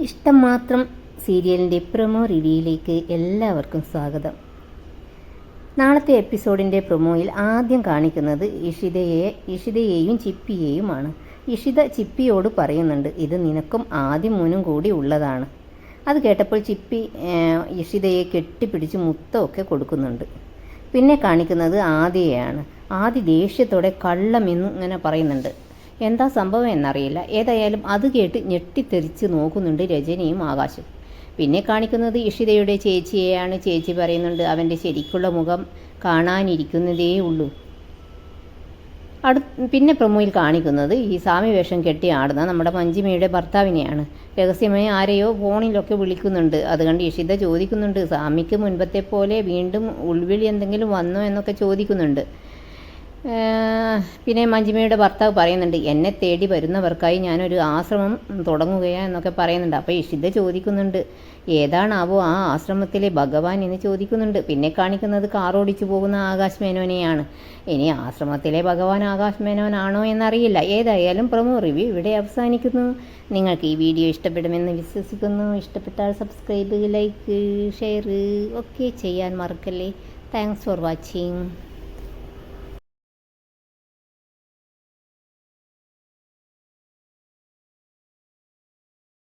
ഇഷ്ടം മാത്രം സീരിയലിൻ്റെ പ്രൊമോ റിവ്യൂയിലേക്ക് എല്ലാവർക്കും സ്വാഗതം. നാളത്തെ എപ്പിസോഡിൻ്റെ പ്രൊമോയിൽ ആദ്യം കാണിക്കുന്നത് ഇഷിതയെയും ചിപ്പിയെയുമാണ്. ഇഷിത ചിപ്പിയോട് പറയുന്നുണ്ട്, ഇത് നിനക്കും ആദ്യം മോനും കൂടി ഉള്ളതാണ്. അത് കേട്ടപ്പോൾ ചിപ്പി ഇഷിതയെ കെട്ടിപ്പിടിച്ച് മുത്തമൊക്കെ കൊടുക്കുന്നുണ്ട്. പിന്നെ കാണിക്കുന്നത് ആദിയെയാണ്. ആദി ദേഷ്യത്തോടെ കള്ളമെന്ന് ഇങ്ങനെ പറയുന്നുണ്ട്. എന്താ സംഭവം എന്നറിയില്ല. ഏതായാലും അത് കേട്ട് ഞെട്ടിത്തെറിച്ച് നോക്കുന്നുണ്ട് രജനിയും ആകാശും. പിന്നെ കാണിക്കുന്നത് ഇഷിതയുടെ ചേച്ചിയെയാണ്. ചേച്ചി പറയുന്നുണ്ട്, അവൻ്റെ ശരിക്കുള്ള മുഖം കാണാനിരിക്കുന്നതേ ഉള്ളൂ. പിന്നെ പ്രൊമോയിൽ കാണിക്കുന്നത് ഈ സ്വാമി വേഷം കെട്ടി ആടുന്ന നമ്മുടെ മഞ്ജിമയുടെ ഭർത്താവിനെയാണ്. രഹസ്യമായി ആരെയോ ഫോണിലൊക്കെ വിളിക്കുന്നുണ്ട്. അത് കണ്ട് ഇഷിത ചോദിക്കുന്നുണ്ട്, സ്വാമിക്ക് മുൻപത്തെ പോലെ വീണ്ടും ഉൾവിളി എന്തെങ്കിലും വന്നോ എന്നൊക്കെ ചോദിക്കുന്നുണ്ട്. പിന്നെ മഞ്ജിമയുടെ ഭർത്താവ് പറയുന്നുണ്ട്, എന്നെ തേടി വരുന്നവർക്കായി ഞാനൊരു ആശ്രമം തുടങ്ങുകയാണ് എന്നൊക്കെ പറയുന്നുണ്ട്. അപ്പോൾ ഇഷിത ചോദിക്കുന്നുണ്ട്, ഏതാണാവോ ആ ആശ്രമത്തിലെ ഭഗവാൻ എന്ന് ചോദിക്കുന്നുണ്ട്. പിന്നെ കാണിക്കുന്നത് കാറോടിച്ചു പോകുന്ന ആകാശ് മേനോനെയാണ്. ഇനി ആശ്രമത്തിലെ ഭഗവാൻ ആകാശ് മേനോനാണോ എന്നറിയില്ല. ഏതായാലും പ്രൊമോ റിവ്യൂ ഇവിടെ അവസാനിക്കുന്നു. നിങ്ങൾക്ക് ഈ വീഡിയോ ഇഷ്ടപ്പെടുമെന്ന് വിശ്വസിക്കുന്നു. ഇഷ്ടപ്പെട്ടാൽ സബ്സ്ക്രൈബ്, ലൈക്ക്, ഷെയർ ഒക്കെ ചെയ്യാൻ മറക്കല്ലേ. Thanks for watching.